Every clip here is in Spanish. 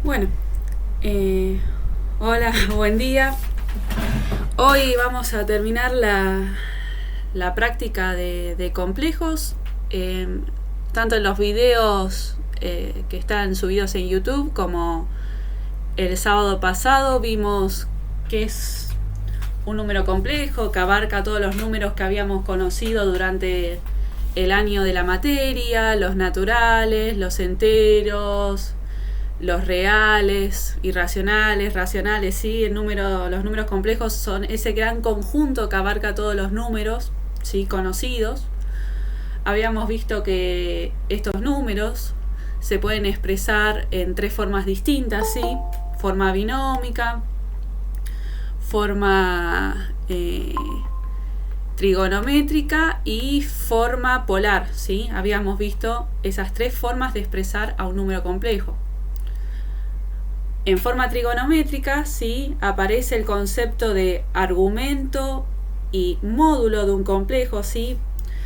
Bueno, hola, buen día. Hoy vamos a terminar la práctica de complejos, tanto en los videos que están subidos en YouTube como el sábado pasado vimos que es un número complejo que abarca todos los números que habíamos conocido durante el año de la materia, los naturales, los enteros, los reales, irracionales, racionales, ¿sí? Los números complejos son ese gran conjunto que abarca todos los números, ¿sí? Conocidos. Habíamos visto que estos números se pueden expresar en tres formas distintas, ¿sí? Forma binómica, forma trigonométrica y forma polar, ¿sí? Habíamos visto esas tres formas de expresar a un número complejo. En forma trigonométrica, ¿sí? Aparece el concepto de argumento y módulo de un complejo, ¿sí?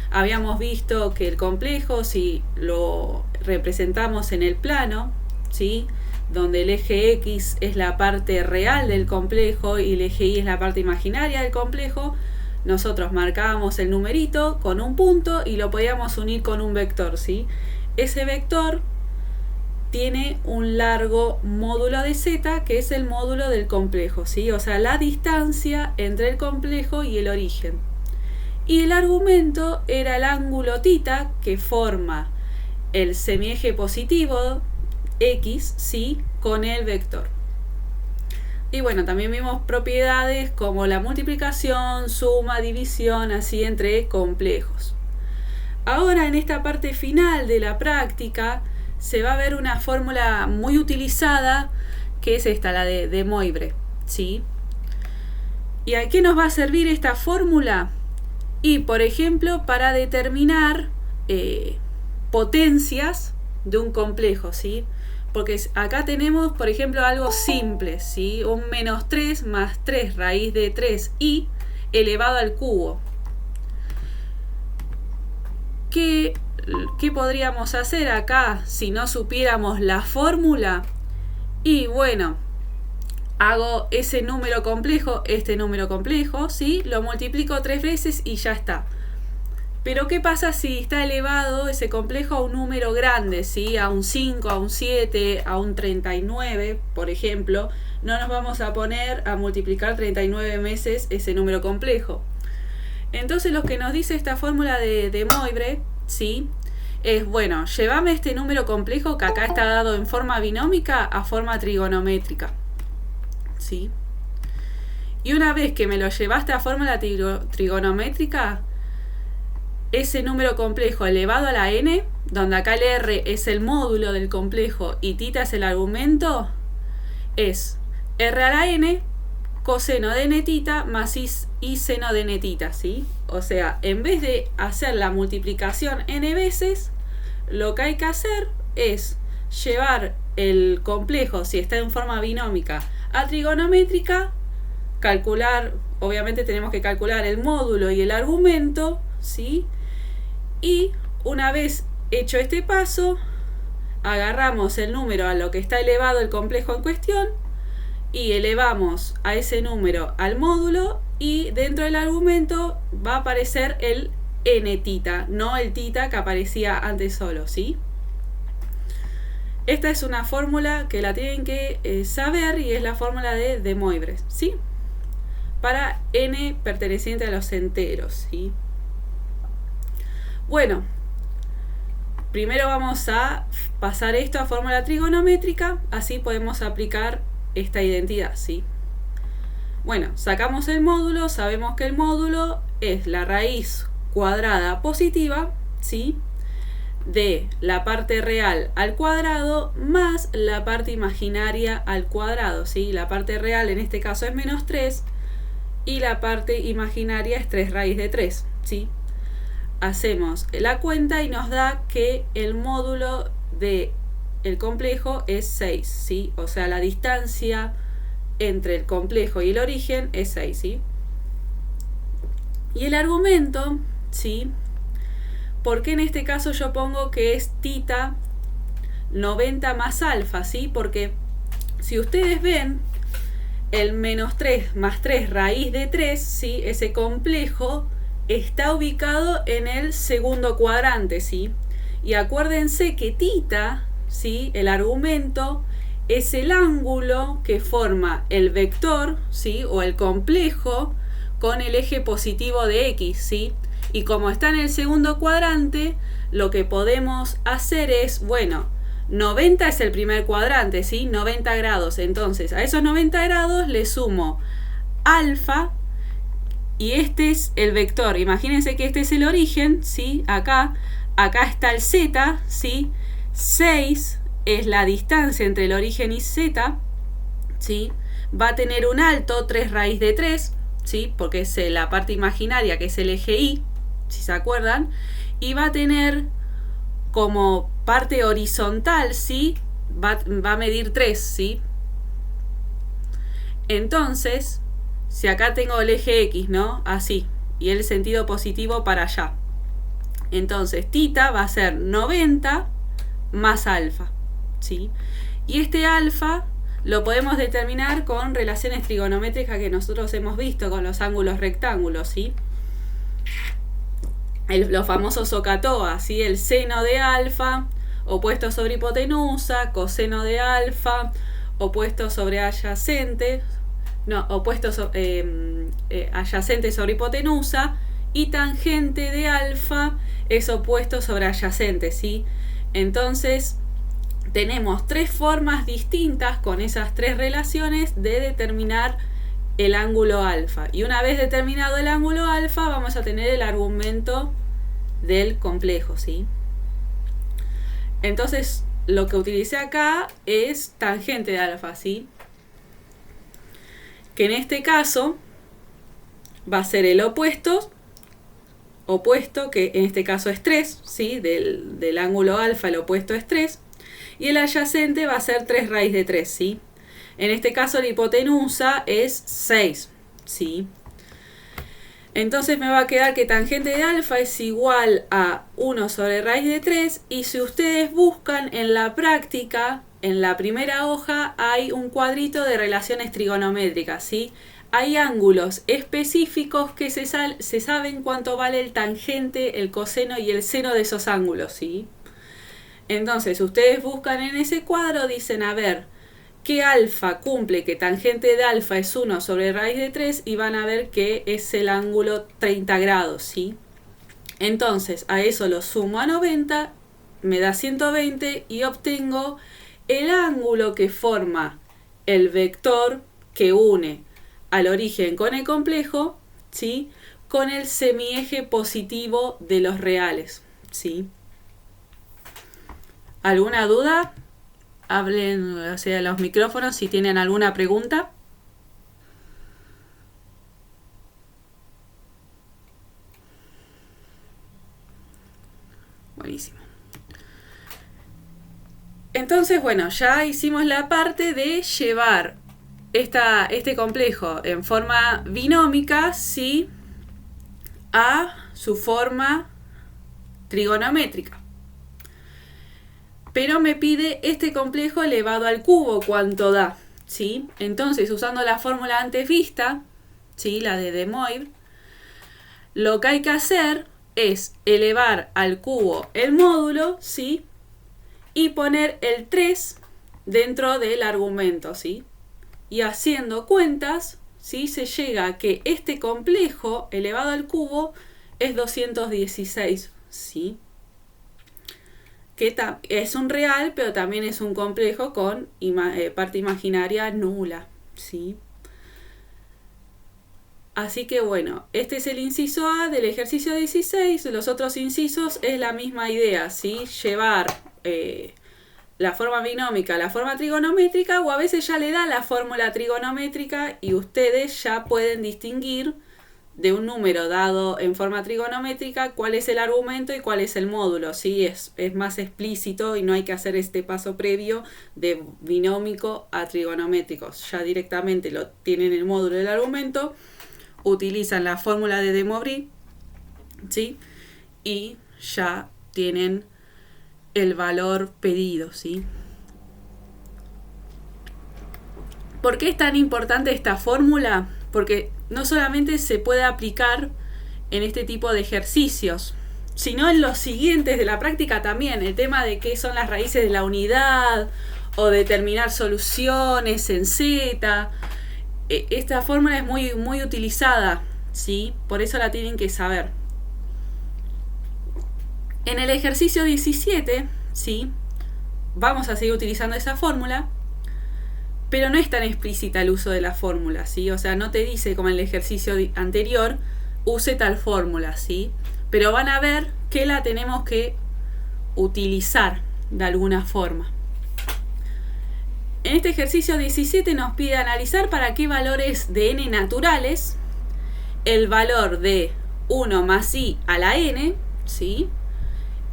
Habíamos visto que el complejo, si lo representamos en el plano, ¿sí? Donde el eje X es la parte real del complejo y el eje Y es la parte imaginaria del complejo, nosotros marcábamos el numerito con un punto y lo podíamos unir con un vector, ¿sí? Ese vector tiene un largo módulo de z, que es el módulo del complejo, ¿sí? O sea, la distancia entre el complejo y el origen. Y el argumento era el ángulo θ que forma el semieje positivo x, ¿sí? Con el vector. Y bueno, también vimos propiedades como la multiplicación, suma, división, así entre complejos. Ahora, en esta parte final de la práctica, se va a ver una fórmula muy utilizada, que es esta, la de Moivre, ¿sí? ¿Y a qué nos va a servir esta fórmula? Y, por ejemplo, para determinar potencias de un complejo, ¿sí? Porque acá tenemos, por ejemplo, algo simple, ¿sí? Un menos 3 más 3 raíz de 3i elevado al cubo. ¿Qué podríamos hacer acá si no supiéramos la fórmula? Y bueno, hago ese número complejo, este número complejo, ¿sí? Lo multiplico 3 veces y ya está. Pero ¿qué pasa si está elevado ese complejo a un número grande, ¿sí? A un 5, a un 7, a un 39, por ejemplo? No nos vamos a poner a multiplicar 39 veces ese número complejo. Entonces lo que nos dice esta fórmula de Moivre, ¿sí? Es, bueno, llévame este número complejo que acá está dado en forma binómica a forma trigonométrica, ¿sí? Y una vez que me lo llevaste a fórmula trigonométrica, ese número complejo elevado a la n, donde acá el r es el módulo del complejo y θ es el argumento, es r a la n coseno de nθ más i seno de nθ, ¿sí? O sea, en vez de hacer la multiplicación n veces, lo que hay que hacer es llevar el complejo, si está en forma binómica, a trigonométrica, calcular, obviamente tenemos que calcular el módulo y el argumento, ¿sí? Y una vez hecho este paso, agarramos el número a lo que está elevado el complejo en cuestión y elevamos a ese número al módulo, y dentro del argumento va a aparecer el nθ, no el θ que aparecía antes solo, ¿sí? Esta es una fórmula que la tienen que saber, y es la fórmula de Moivre, ¿sí? Para n perteneciente a los enteros, ¿sí? Bueno, primero vamos a pasar esto a fórmula trigonométrica, así podemos aplicar esta identidad, ¿sí? Bueno, sacamos el módulo, sabemos que el módulo es la raíz cuadrada positiva, ¿sí? De la parte real al cuadrado más la parte imaginaria al cuadrado, ¿sí? La parte real en este caso es menos 3 y la parte imaginaria es 3 raíz de 3, ¿sí? Hacemos la cuenta y nos da que el módulo del complejo es 6, ¿sí? O sea, la distancia entre el complejo y el origen es 6, ¿sí? Y el argumento, ¿sí? ¿Por qué en este caso yo pongo que es θ 90 más alfa, ¿sí? Porque si ustedes ven, el menos 3 más 3 raíz de 3, ¿sí? Ese complejo está ubicado en el segundo cuadrante, ¿sí? Y acuérdense que θ, ¿sí? El argumento es el ángulo que forma el vector, ¿sí? O el complejo con el eje positivo de x, ¿sí? Y como está en el segundo cuadrante, lo que podemos hacer es, bueno, 90 es el primer cuadrante, ¿sí? 90 grados. Entonces, a esos 90 grados le sumo alfa y este es el vector. Imagínense que este es el origen, ¿sí? Acá está el z, ¿sí? 6 es la distancia entre el origen y z, ¿sí? Va a tener un alto 3 raíz de 3, ¿sí? Porque es la parte imaginaria, que es el eje y, si se acuerdan, y va a tener como parte horizontal, ¿sí? Va a medir 3, ¿sí? Entonces, si acá tengo el eje x, ¿no? Así, y el sentido positivo para allá. Entonces, θ va a ser 90 más alfa, ¿sí? Y este alfa lo podemos determinar con relaciones trigonométricas que nosotros hemos visto con los ángulos rectángulos, ¿sí? Los famosos SOHCAHTOA, ¿sí? El seno de alfa opuesto sobre hipotenusa, coseno de alfa opuesto sobre adyacente, no, opuesto adyacente sobre hipotenusa, y tangente de alfa es opuesto sobre adyacente, ¿sí? Entonces tenemos tres formas distintas con esas tres relaciones de determinar el ángulo alfa. Y una vez determinado el ángulo alfa, vamos a tener el argumento del complejo, ¿sí? Entonces, lo que utilicé acá es tangente de alfa, ¿sí? Que en este caso va a ser el opuesto, que en este caso es 3, ¿sí? Del ángulo alfa el opuesto es 3. Y el adyacente va a ser 3 raíz de 3, ¿sí? En este caso la hipotenusa es 6, ¿sí? Entonces me va a quedar que tangente de alfa es igual a 1 sobre raíz de 3. Y si ustedes buscan en la práctica, en la primera hoja hay un cuadrito de relaciones trigonométricas, ¿sí? Hay ángulos específicos que se saben cuánto vale el tangente, el coseno y el seno de esos ángulos, ¿sí? Entonces ustedes buscan en ese cuadro, dicen, a ver, ¿qué alfa cumple que tangente de alfa es 1 sobre raíz de 3? Y van a ver que es el ángulo 30 grados, ¿sí? Entonces a eso lo sumo a 90, me da 120 y obtengo el ángulo que forma el vector que une al origen con el complejo, ¿sí? Con el semieje positivo de los reales, ¿sí? ¿Alguna duda? Hablen, o sea, los micrófonos si tienen alguna pregunta. Buenísimo. Entonces, bueno, ya hicimos la parte de llevar este complejo en forma binómica, ¿sí? A su forma trigonométrica. Pero me pide este complejo elevado al cubo, ¿cuánto da? ¿Sí? Entonces, usando la fórmula antes vista, ¿sí? La de De Moivre, lo que hay que hacer es elevar al cubo el módulo, ¿sí? Y poner el 3 dentro del argumento, ¿sí? Y haciendo cuentas, ¿sí? Se llega a que este complejo elevado al cubo es 216, ¿sí? Que es un real, pero también es un complejo con parte imaginaria nula, ¿sí? Así que bueno, este es el inciso A del ejercicio 16. Los otros incisos es la misma idea, ¿sí? Llevar la forma binómica a la forma trigonométrica, o a veces ya le da la fórmula trigonométrica y ustedes ya pueden distinguir de un número dado en forma trigonométrica cuál es el argumento y cuál es el módulo, ¿sí? Es más explícito y no hay que hacer este paso previo de binómico a trigonométricos. Ya directamente lo tienen el módulo del argumento, utilizan la fórmula de De Moivre, ¿sí? Y ya tienen el valor pedido, ¿sí? ¿Por qué es tan importante esta fórmula? Porque no solamente se puede aplicar en este tipo de ejercicios, sino en los siguientes de la práctica también. El tema de qué son las raíces de la unidad o determinar soluciones en Z. Esta fórmula es muy, muy utilizada, ¿sí? Por eso la tienen que saber. En el ejercicio 17, ¿sí? Vamos a seguir utilizando esa fórmula, pero no es tan explícita el uso de la fórmula, ¿sí? O sea, no te dice como en el ejercicio anterior, use tal fórmula, ¿sí? Pero van a ver que la tenemos que utilizar de alguna forma. En este ejercicio 17 nos pide analizar para qué valores de n naturales el valor de 1 más i a la n, ¿sí?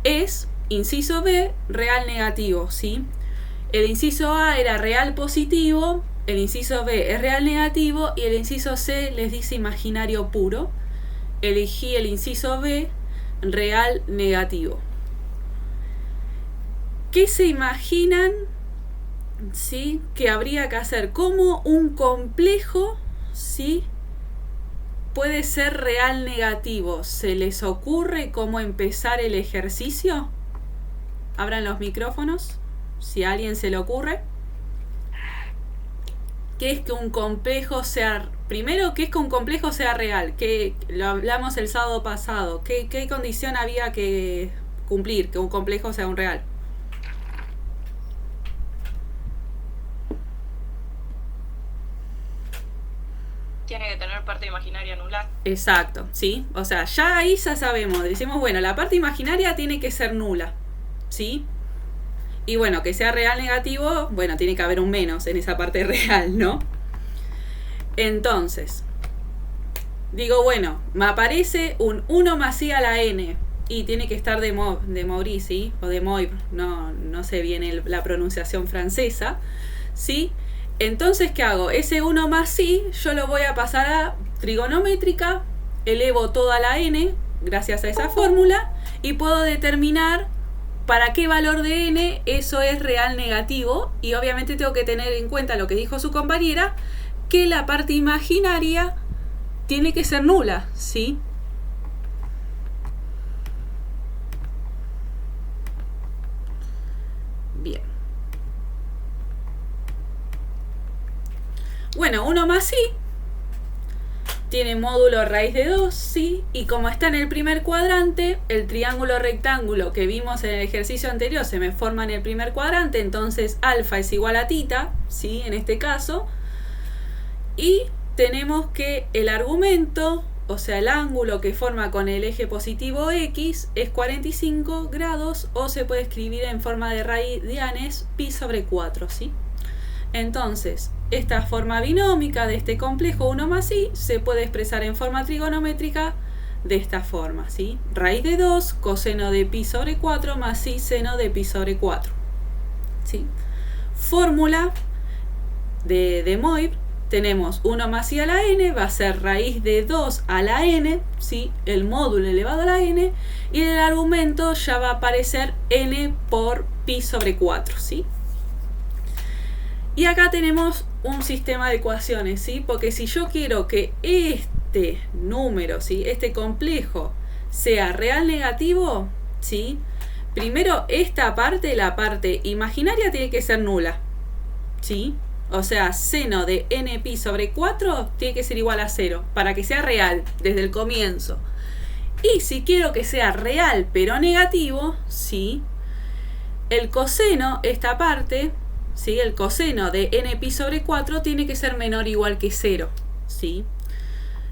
Es, inciso B, real negativo, ¿sí? El inciso A era real positivo, el inciso B es real negativo y el inciso C les dice imaginario puro. Elegí el inciso B, real negativo. ¿Qué se imaginan, sí, que habría que hacer? ¿Cómo un complejo, sí, puede ser real negativo? ¿Se les ocurre cómo empezar el ejercicio? Abran los micrófonos, si a alguien se le ocurre. ¿Qué es que un complejo sea... Primero, ¿qué es que un complejo sea real? Que lo hablamos el sábado pasado. ¿Qué condición había que cumplir que un complejo sea un real? Tiene que tener parte imaginaria nula. Exacto, ¿sí? O sea, ya ahí ya sabemos. Decimos, bueno, la parte imaginaria tiene que ser nula, ¿sí? Y bueno, que sea real negativo, bueno, tiene que haber un menos en esa parte real, ¿no? Entonces, digo, bueno, me aparece un 1 más i a la n. Y tiene que estar de Maurice, ¿sí? O de Moivre, no sé bien la pronunciación francesa, ¿sí? Entonces, ¿qué hago? Ese 1 más i yo lo voy a pasar a trigonométrica, elevo toda la n gracias a esa fórmula y puedo determinar para qué valor de n eso es real negativo, y obviamente tengo que tener en cuenta lo que dijo su compañera, que la parte imaginaria tiene que ser nula, ¿sí? Bien. Bueno, 1 más i tiene módulo raíz de 2, ¿sí? Y como está en el primer cuadrante, el triángulo rectángulo que vimos en el ejercicio anterior se me forma en el primer cuadrante, entonces alfa es igual a tita, ¿sí? En este caso. Y tenemos que el argumento, o sea, el ángulo que forma con el eje positivo x es 45 grados, o se puede escribir en forma de radianes pi sobre 4, ¿sí? Entonces, esta forma binómica de este complejo 1 más i se puede expresar en forma trigonométrica de esta forma, ¿sí? Raíz de 2, coseno de pi sobre 4 más i seno de pi sobre 4, ¿sí? Fórmula de Moivre, tenemos 1 más i a la n, va a ser raíz de 2 a la n, ¿sí? El módulo elevado a la n, y en el argumento ya va a aparecer n por pi sobre 4, ¿sí? Y acá tenemos un sistema de ecuaciones, ¿sí? Porque si yo quiero que este número, ¿sí? Este complejo sea real negativo, ¿sí? Primero esta parte, la parte imaginaria, tiene que ser nula, ¿sí? O sea, seno de n pi sobre 4 tiene que ser igual a 0 para que sea real desde el comienzo. Y si quiero que sea real pero negativo, ¿sí? El coseno, esta parte, ¿sí? El coseno de n pi sobre 4 tiene que ser menor o igual que 0, ¿sí?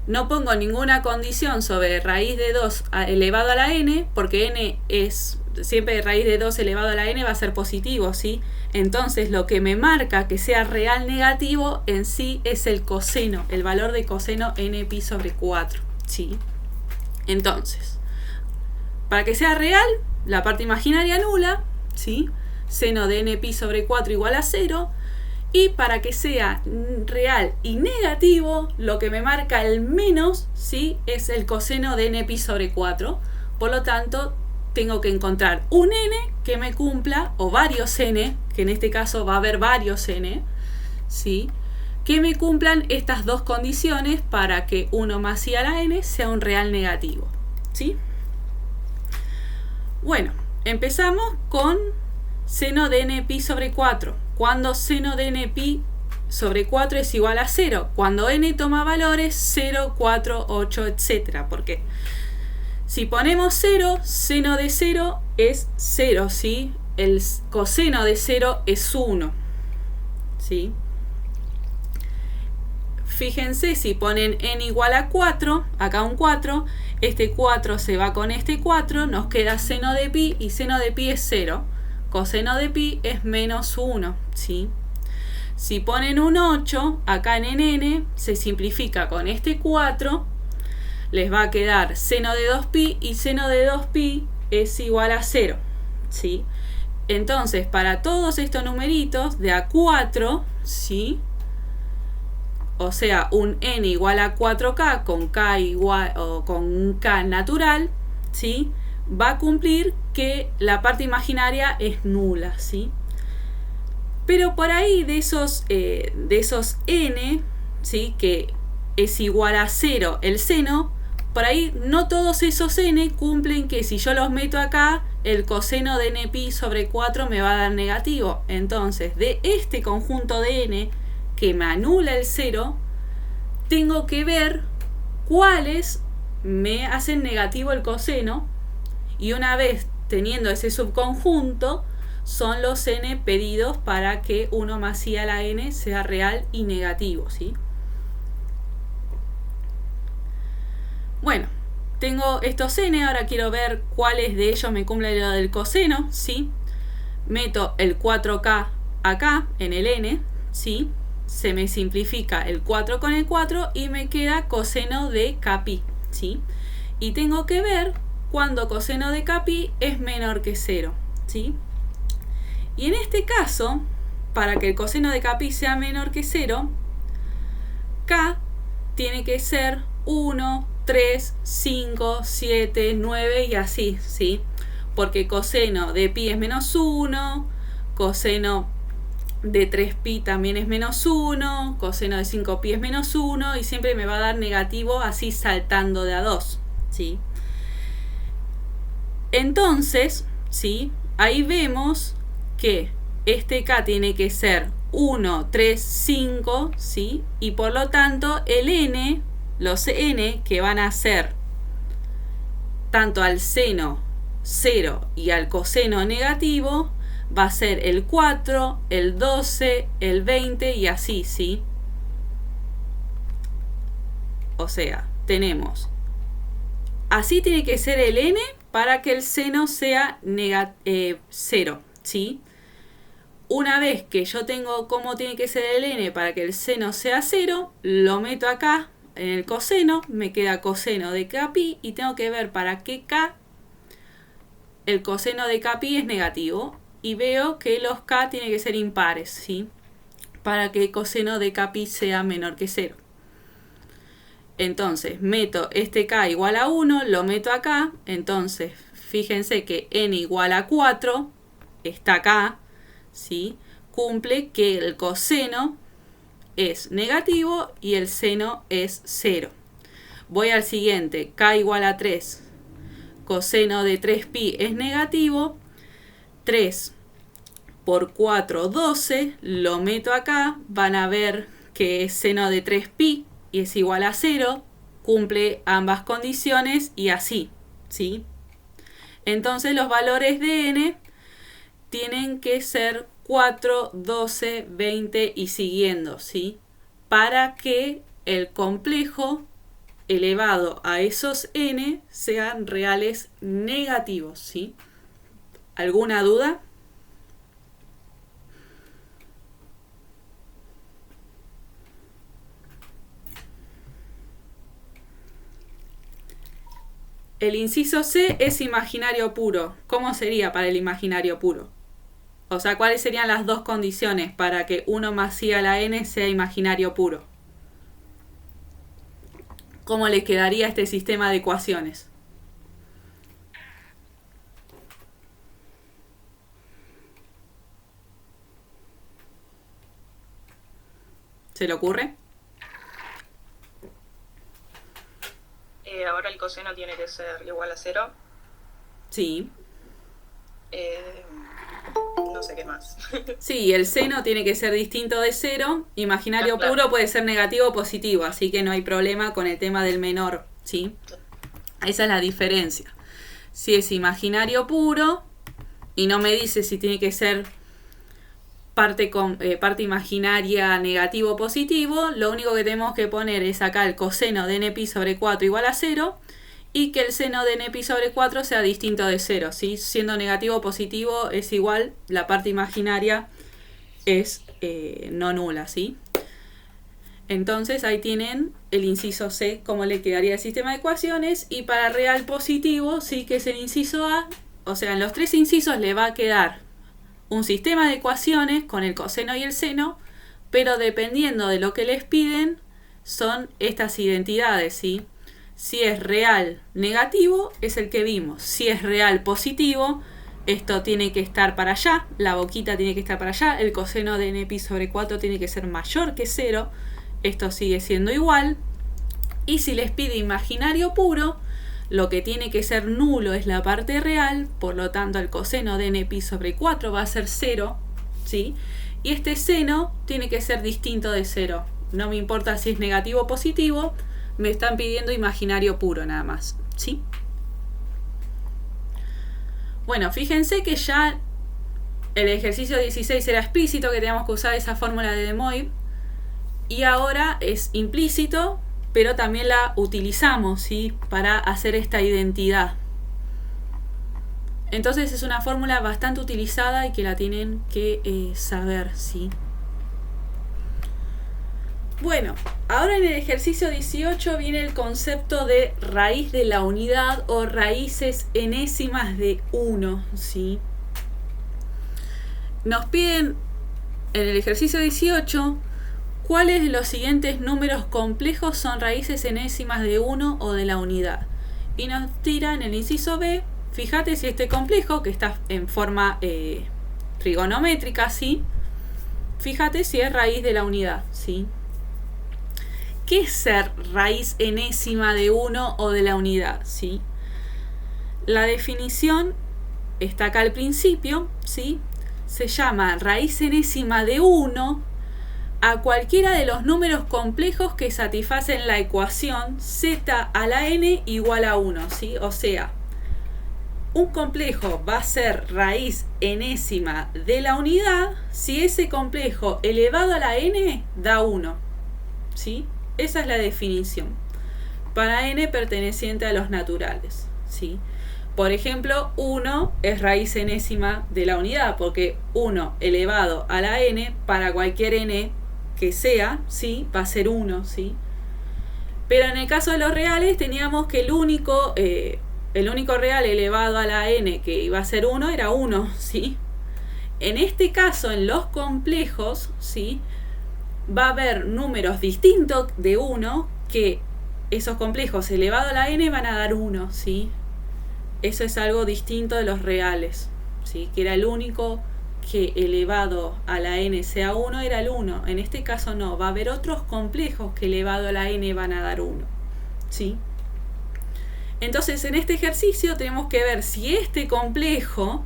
No pongo ninguna condición sobre raíz de 2 elevado a la n, porque n es siempre raíz de 2 elevado a la n va a ser positivo, ¿sí? Entonces lo que me marca que sea real negativo en sí es el coseno, el valor de coseno n pi sobre 4, ¿sí? Entonces, para que sea real, la parte imaginaria nula, ¿sí? Seno de n pi sobre 4 igual a 0. Y para que sea real y negativo, lo que me marca el menos, ¿sí? Es el coseno de n pi sobre 4. Por lo tanto, tengo que encontrar un n que me cumpla, o varios n, que en este caso va a haber varios n, ¿sí? que me cumplan estas dos condiciones para que 1 más i a la n sea un real negativo, ¿sí? Bueno, empezamos con seno de npi sobre 4. Cuando seno de npi sobre 4 es igual a 0. Cuando n toma valores 0, 4, 8, etc. Porque si ponemos 0, seno de 0 es 0, ¿sí? El coseno de 0 es 1, ¿sí? Fíjense, si ponen n igual a 4, acá un 4, este 4 se va con este 4, nos queda seno de pi, y seno de pi es 0. Coseno de pi es menos 1, ¿sí? Si ponen un 8, acá en n, se simplifica con este 4, les va a quedar seno de 2pi, y seno de 2pi es igual a 0, ¿sí? Entonces, para todos estos numeritos de a 4, ¿sí? O sea, un n igual a 4k con k igual o con un k natural, ¿sí? Va a cumplir que la parte imaginaria es nula, ¿sí? Pero por ahí de esos n, ¿sí? Que es igual a 0 el seno, por ahí no todos esos n cumplen que si yo los meto acá, el coseno de npi sobre 4 me va a dar negativo. Entonces, de este conjunto de n que me anula el 0, tengo que ver cuáles me hacen negativo el coseno, y una vez teniendo ese subconjunto, son los n pedidos para que 1 más i a la n sea real y negativo, ¿sí? Bueno, tengo estos n, ahora quiero ver cuáles de ellos me cumplen lo del coseno, ¿sí? Meto el 4k acá en el n, ¿sí? Se me simplifica el 4 con el 4 y me queda coseno de kpi, ¿sí? Y tengo que ver cuando coseno de kpi es menor que 0, ¿sí? Y en este caso, para que el coseno de kpi sea menor que 0, k tiene que ser 1, 3, 5, 7, 9 y así, ¿sí? Porque coseno de pi es menos 1, coseno de 3pi también es menos 1, coseno de 5pi es menos 1, y siempre me va a dar negativo así saltando de a 2, ¿sí? Entonces, ¿sí? Ahí vemos que este k tiene que ser 1, 3, 5, ¿sí? Y por lo tanto el n, los n que van a ser tanto al seno 0 y al coseno negativo, va a ser el 4, el 12, el 20 y así, ¿sí? O sea, tenemos, así tiene que ser el n para que el seno sea 0, ¿sí? Una vez que yo tengo cómo tiene que ser el n para que el seno sea 0, lo meto acá en el coseno, me queda coseno de kpi, y tengo que ver para qué k el coseno de kpi es negativo, y veo que los k tienen que ser impares, ¿sí? Para que el coseno de kpi sea menor que 0. Entonces, meto este k igual a 1, lo meto acá, entonces fíjense que n igual a 4 está acá, ¿sí? Cumple que el coseno es negativo y el seno es 0. Voy al siguiente, k igual a 3. Coseno de 3pi es negativo. 3 por 4, 12. Lo meto acá. Van a ver que es seno de 3pi y es igual a 0. Cumple ambas condiciones y así, ¿sí? Entonces los valores de n tienen que ser 4, 12, 20 y siguiendo, ¿sí? Para que el complejo elevado a esos n sean reales negativos, ¿sí? ¿Alguna duda? El inciso C es imaginario puro. ¿Cómo sería para el imaginario puro? O sea, ¿cuáles serían las dos condiciones para que 1 más i a la n sea imaginario puro? ¿Cómo le quedaría este sistema de ecuaciones? ¿Se le ocurre? Ahora el coseno tiene que ser igual a 0. Sí. No sé qué más. Sí, el seno tiene que ser distinto de 0. Imaginario Claro. puro puede ser negativo o positivo, así que no hay problema con el tema del menor, ¿sí? Esa es la diferencia. Si es imaginario puro y no me dice si tiene que ser parte imaginaria negativo o positivo, lo único que tenemos que poner es acá el coseno de n pi sobre 4 igual a 0 y que el seno de n pi sobre 4 sea distinto de 0, ¿sí? Siendo negativo o positivo es igual, la parte imaginaria es no nula, ¿sí? Entonces ahí tienen el inciso C, cómo le quedaría el sistema de ecuaciones, y para real positivo, sí, que es el inciso A, o sea, en los 3 incisos le va a quedar un sistema de ecuaciones con el coseno y el seno, pero dependiendo de lo que les piden, son estas identidades, ¿sí? Si es real negativo, es el que vimos. Si es real positivo, esto tiene que estar para allá, la boquita tiene que estar para allá, el coseno de n pi sobre 4 tiene que ser mayor que 0, esto sigue siendo igual. Y si les pide imaginario puro, lo que tiene que ser nulo es la parte real, por lo tanto el coseno de n pi sobre 4 va a ser 0, ¿sí? Y este seno tiene que ser distinto de 0. No me importa si es negativo o positivo, me están pidiendo imaginario puro nada más, ¿sí? Bueno, fíjense que ya el ejercicio 16 era explícito, que teníamos que usar esa fórmula de De Moivre, y ahora es implícito, pero también la utilizamos, ¿sí? Para hacer esta identidad. Entonces es una fórmula bastante utilizada y que la tienen que saber, ¿sí? Bueno, ahora en el ejercicio 18 viene el concepto de raíz de la unidad o raíces enésimas de 1, ¿sí? Nos piden en el ejercicio 18 cuáles de los siguientes números complejos son raíces enésimas de 1 o de la unidad. Y nos tira en el inciso B, fíjate si este complejo, que está en forma trigonométrica, ¿sí? Fíjate si es raíz de la unidad, ¿sí? ¿Qué es ser raíz enésima de 1 o de la unidad? ¿Sí? La definición está acá al principio, ¿sí? Se llama raíz enésima de 1 a cualquiera de los números complejos que satisfacen la ecuación z a la n igual a 1, ¿sí? O sea, un complejo va a ser raíz enésima de la unidad si ese complejo elevado a la n da 1, ¿sí? Esa es la definición. Para n perteneciente a los naturales, ¿sí? Por ejemplo, 1 es raíz enésima de la unidad, porque 1 elevado a la n, para cualquier n que sea, ¿sí? Va a ser 1, ¿sí? Pero en el caso de los reales teníamos que el único real elevado a la n que iba a ser 1 era 1, ¿sí? En este caso, en los complejos, ¿sí? Va a haber números distintos de 1 que esos complejos elevado a la n van a dar 1, ¿sí? Eso es algo distinto de los reales, ¿sí? Que era el único que elevado a la n sea 1 era el 1. En este caso no, va a haber otros complejos que elevado a la n van a dar 1, ¿sí? Entonces en este ejercicio tenemos que ver si este complejo,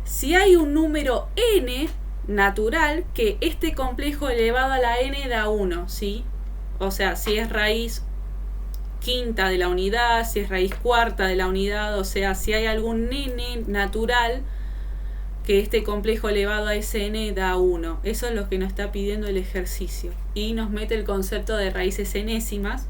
si hay un número n natural que este complejo elevado a la n da 1, ¿sí? O sea, si es raíz quinta de la unidad, si es raíz cuarta de la unidad, o sea, si hay algún n natural que este complejo elevado a ese n da 1. Eso es lo que nos está pidiendo el ejercicio. Y nos mete el concepto de raíces enésimas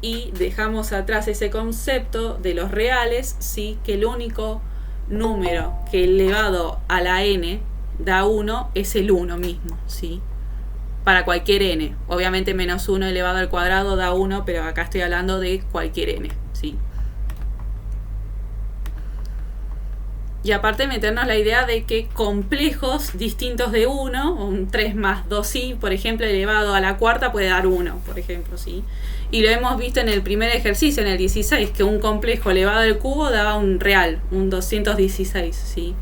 y dejamos atrás ese concepto de los reales, ¿sí? Que el único número que elevado a la n da 1 es el 1 mismo, ¿sí? Para cualquier n. Obviamente menos 1 elevado al cuadrado da 1, pero acá estoy hablando de cualquier n, ¿sí? Y aparte meternos la idea de que complejos distintos de 1, un 3 más 2i, por ejemplo, elevado a la cuarta puede dar 1, por ejemplo, ¿sí? Y lo hemos visto en el primer ejercicio, en el 16, que un complejo elevado al cubo daba un real, un 216, ¿sí?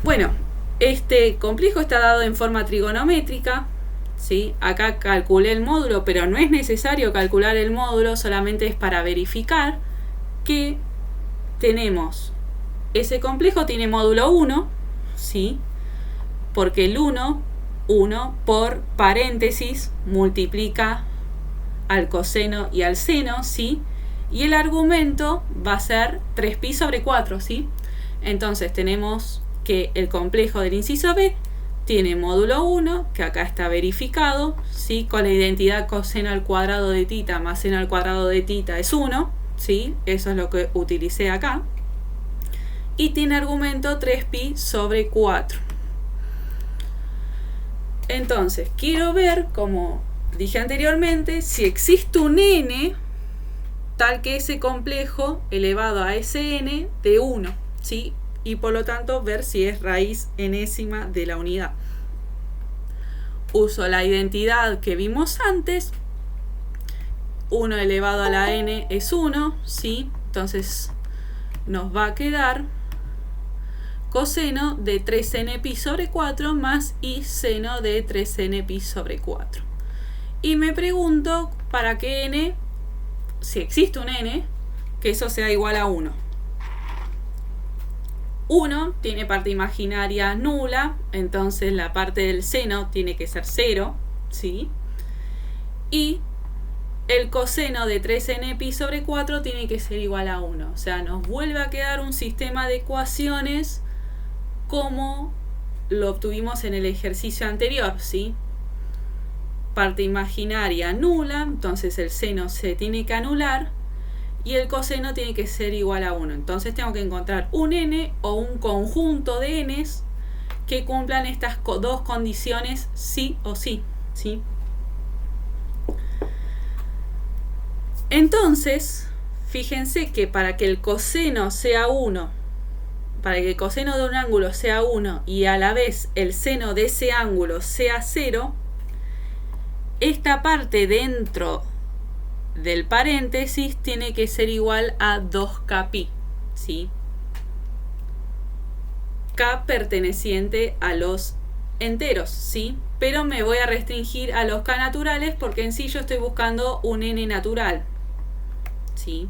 Bueno, Este complejo está dado en forma trigonométrica, ¿sí? Acá calculé el módulo, pero no es necesario calcular el módulo, solamente es para verificar que tenemos, ese complejo tiene módulo 1, ¿sí? Porque el 1 por paréntesis multiplica al coseno y al seno, ¿sí? Y el argumento va a ser 3pi sobre 4, ¿sí? Entonces tenemos que el complejo del inciso B tiene módulo 1, que acá está verificado, ¿sí? Con la identidad coseno al cuadrado de tita más seno al cuadrado de tita es 1, ¿sí? Eso es lo que utilicé acá. Y tiene argumento 3pi sobre 4. Entonces, quiero ver, como dije anteriormente, si existe un n tal que ese complejo elevado a ese n de 1, ¿sí? Y por lo tanto ver si es raíz enésima de la unidad. Uso la identidad que vimos antes. 1 elevado a la n es 1, ¿sí? Entonces nos va a quedar coseno de 3n pi sobre 4 más y seno de 3n pi sobre 4. Y me pregunto para qué n, si existe un n, que eso sea igual a 1. 1 tiene parte imaginaria nula, entonces la parte del seno tiene que ser 0, ¿sí? Y el coseno de 3n pi sobre 4 tiene que ser igual a 1. O sea, nos vuelve a quedar un sistema de ecuaciones como lo obtuvimos en el ejercicio anterior, ¿sí? Parte imaginaria nula, entonces el seno se tiene que anular y el coseno tiene que ser igual a 1. Entonces tengo que encontrar un n o un conjunto de n's que cumplan estas dos condiciones sí o sí, ¿sí? Entonces, fíjense que para que el coseno sea 1, para que el coseno de un ángulo sea 1 y a la vez el seno de ese ángulo sea 0, esta parte dentro del paréntesis tiene que ser igual a 2kpi, ¿sí? K perteneciente a los enteros, ¿sí? Pero me voy a restringir a los K naturales porque en sí yo estoy buscando un n natural, ¿sí?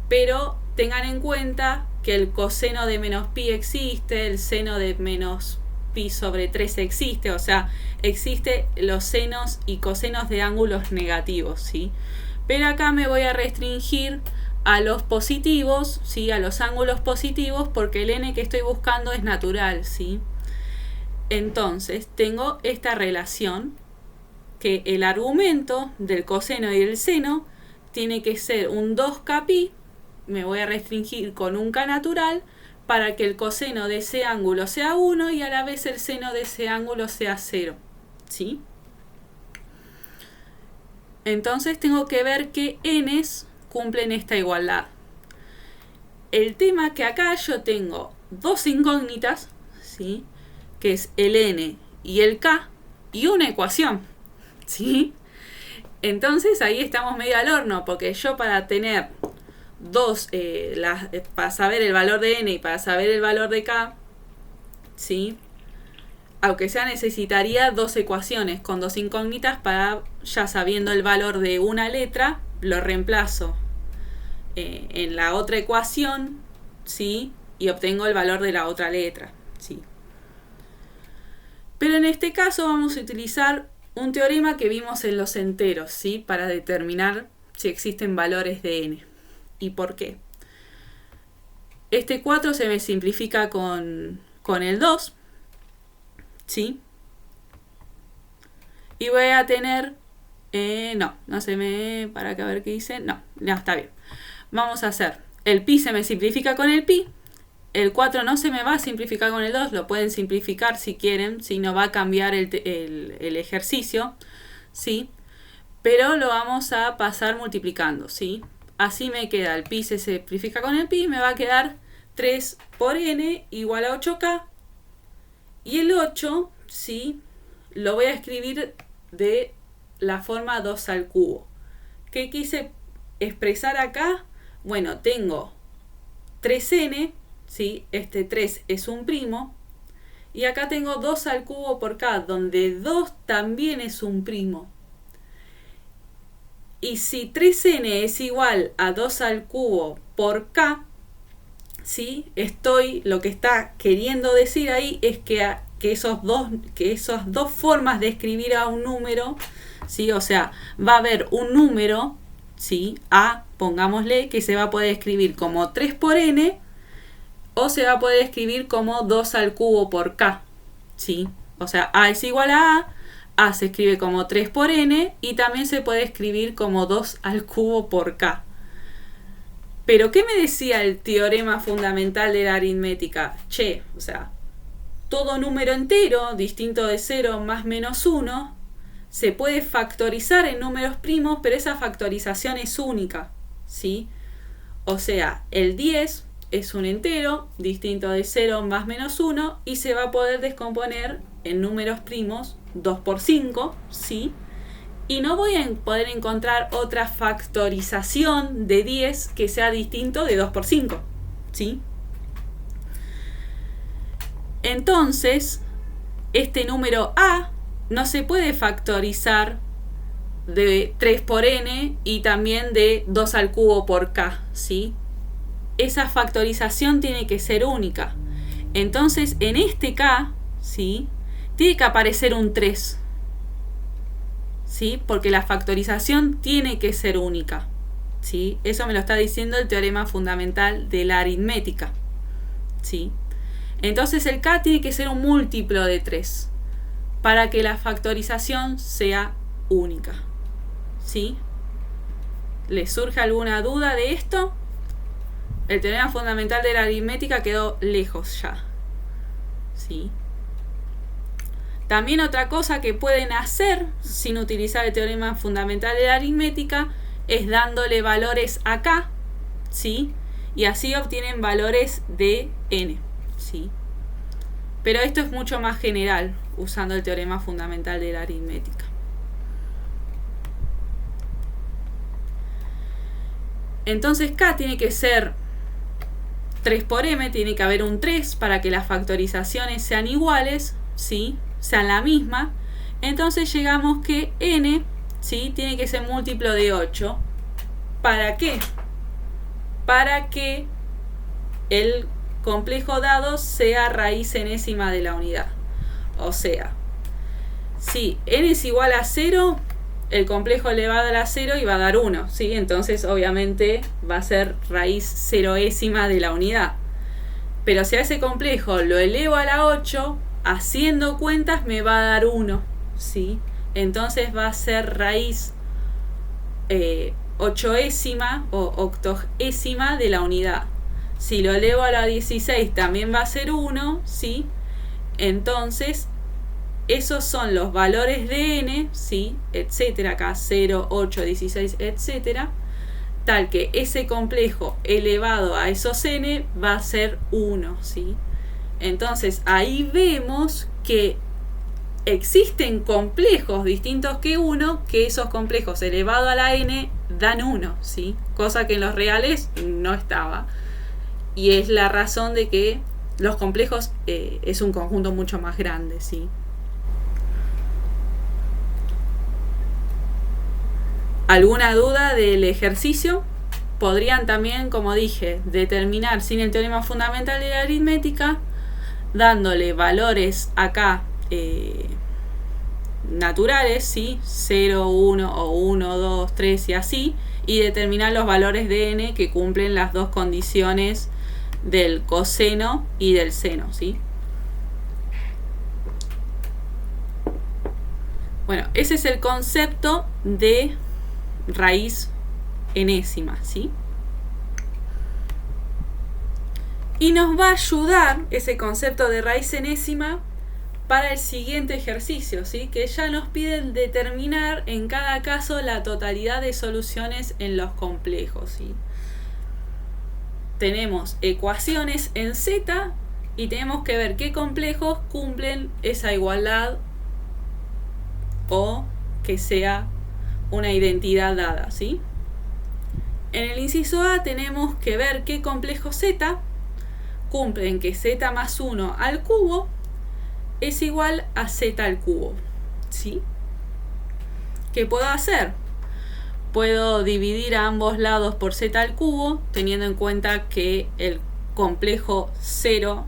Pero tengan en cuenta que el coseno de menos pi existe, el seno de menos pi sobre 3 existe, o sea, existe los senos y cosenos de ángulos negativos, ¿sí? Pero acá me voy a restringir a los positivos, ¿sí? A los ángulos positivos, porque el n que estoy buscando es natural, ¿sí? Entonces, tengo esta relación que el argumento del coseno y del seno tiene que ser un 2kpi, me voy a restringir con un k natural, para que el coseno de ese ángulo sea 1 y a la vez el seno de ese ángulo sea 0, ¿sí? Entonces tengo que ver qué n's cumplen esta igualdad. El tema que acá yo tengo dos incógnitas, ¿sí? Que es el n y el k, y una ecuación, ¿sí? Entonces ahí estamos medio al horno, porque yo para tener para saber el valor de n y para saber el valor de k, ¿sí? Aunque sea necesitaría dos ecuaciones con dos incógnitas para, ya sabiendo el valor de una letra, lo reemplazo en la otra ecuación, ¿sí? Y obtengo el valor de la otra letra, ¿sí? Pero en este caso vamos a utilizar un teorema que vimos en los enteros, ¿sí? Para determinar si existen valores de n. ¿Y por qué? Este 4 se me simplifica con el 2, ¿sí? Y voy a tener... no se me... Para que a ver qué dice. No, está bien. Vamos a hacer... El pi se me simplifica con el pi. El 4 no se me va a simplificar con el 2. Lo pueden simplificar si quieren. Si no va a cambiar el ejercicio, ¿sí? Pero lo vamos a pasar multiplicando, ¿sí? Así me queda. El pi se simplifica con el pi. Me va a quedar 3 por n igual a 8k. Y el 8, ¿sí? Lo voy a escribir de la forma 2 al cubo. ¿Qué quise expresar acá? Bueno, tengo 3n, ¿sí? Este 3 es un primo. Y acá tengo 2 al cubo por k, donde 2 también es un primo. Y si 3n es igual a 2 al cubo por k, ¿sí? Lo que está queriendo decir ahí es que esas dos formas de escribir a un número, ¿sí? O sea, va a haber un número, ¿sí? A, pongámosle, que se va a poder escribir como 3 por n, o se va a poder escribir como 2 al cubo por k, ¿sí? O sea, A es igual a se escribe como 3 por n, y también se puede escribir como 2 al cubo por k. Pero, ¿qué me decía el teorema fundamental de la aritmética? O sea, todo número entero, distinto de 0 más menos 1, se puede factorizar en números primos, pero esa factorización es única, ¿sí? O sea, el 10 es un entero, distinto de 0 más menos 1, y se va a poder descomponer en números primos 2 por 5, ¿sí? Y no voy a poder encontrar otra factorización de 10 que sea distinto de 2 por 5, ¿sí? Entonces, este número A no se puede factorizar de 3 por n y también de 2 al cubo por k, ¿sí? Esa factorización tiene que ser única. Entonces, en este k, ¿sí? Tiene que aparecer un 3, ¿sí? Porque la factorización tiene que ser única, ¿sí? Eso me lo está diciendo el teorema fundamental de la aritmética, ¿sí? Entonces el k tiene que ser un múltiplo de 3 para que la factorización sea única, ¿sí? ¿Les surge alguna duda de esto? El teorema fundamental de la aritmética quedó lejos ya, ¿sí? También otra cosa que pueden hacer sin utilizar el teorema fundamental de la aritmética es dándole valores a k, ¿sí? Y así obtienen valores de n, ¿sí? Pero esto es mucho más general usando el teorema fundamental de la aritmética. Entonces k tiene que ser 3 por m, tiene que haber un 3 para que las factorizaciones sean iguales, ¿sí? Sean la misma. Entonces llegamos que n, ¿sí? Tiene que ser múltiplo de 8. ¿Para qué? Para que el complejo dado sea raíz enésima de la unidad. O sea, si n es igual a 0, el complejo elevado a la 0 y va a dar 1, ¿sí? Entonces obviamente va a ser raíz ceroésima de la unidad. Pero si a ese complejo lo elevo a la 8, haciendo cuentas me va a dar 1, ¿sí? Entonces va a ser raíz ochoésima o octogésima de la unidad. Si lo elevo a la 16 también va a ser 1, ¿sí? Entonces esos son los valores de n, ¿sí? Etcétera, acá 0, 8, 16, etcétera, tal que ese complejo elevado a esos n va a ser 1, ¿sí? Entonces ahí vemos que existen complejos distintos que 1, que esos complejos elevados a la n dan 1, ¿sí? Cosa que en los reales no estaba. Y es la razón de que los complejos es un conjunto mucho más grande, ¿sí? ¿Alguna duda del ejercicio? Podrían también, como dije, determinar sin el teorema fundamental de la aritmética, dándole valores acá naturales, ¿sí? 0, 1 o 1, 2, 3 y así, y determinar los valores de n que cumplen las dos condiciones del coseno y del seno, ¿sí? Bueno, ese es el concepto de raíz enésima, ¿sí? Y nos va a ayudar ese concepto de raíz enésima para el siguiente ejercicio, ¿sí? Que ya nos piden determinar en cada caso la totalidad de soluciones en los complejos, ¿sí? Tenemos ecuaciones en Z y tenemos que ver qué complejos cumplen esa igualdad o que sea una identidad dada, ¿sí? En el inciso A tenemos que ver qué complejos Z cumplen que Z más 1 al cubo es igual a z al cubo, ¿sí? ¿Qué puedo hacer? Puedo dividir a ambos lados por z al cubo, teniendo en cuenta que el complejo 0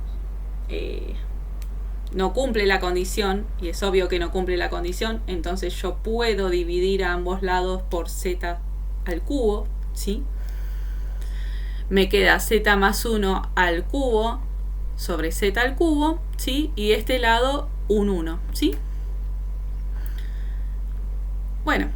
no cumple la condición, y es obvio que no cumple la condición, entonces yo puedo dividir a ambos lados por z al cubo, ¿sí? Me queda z más 1 al cubo sobre z al cubo, ¿sí? Y este lado un 1, ¿sí? Bueno,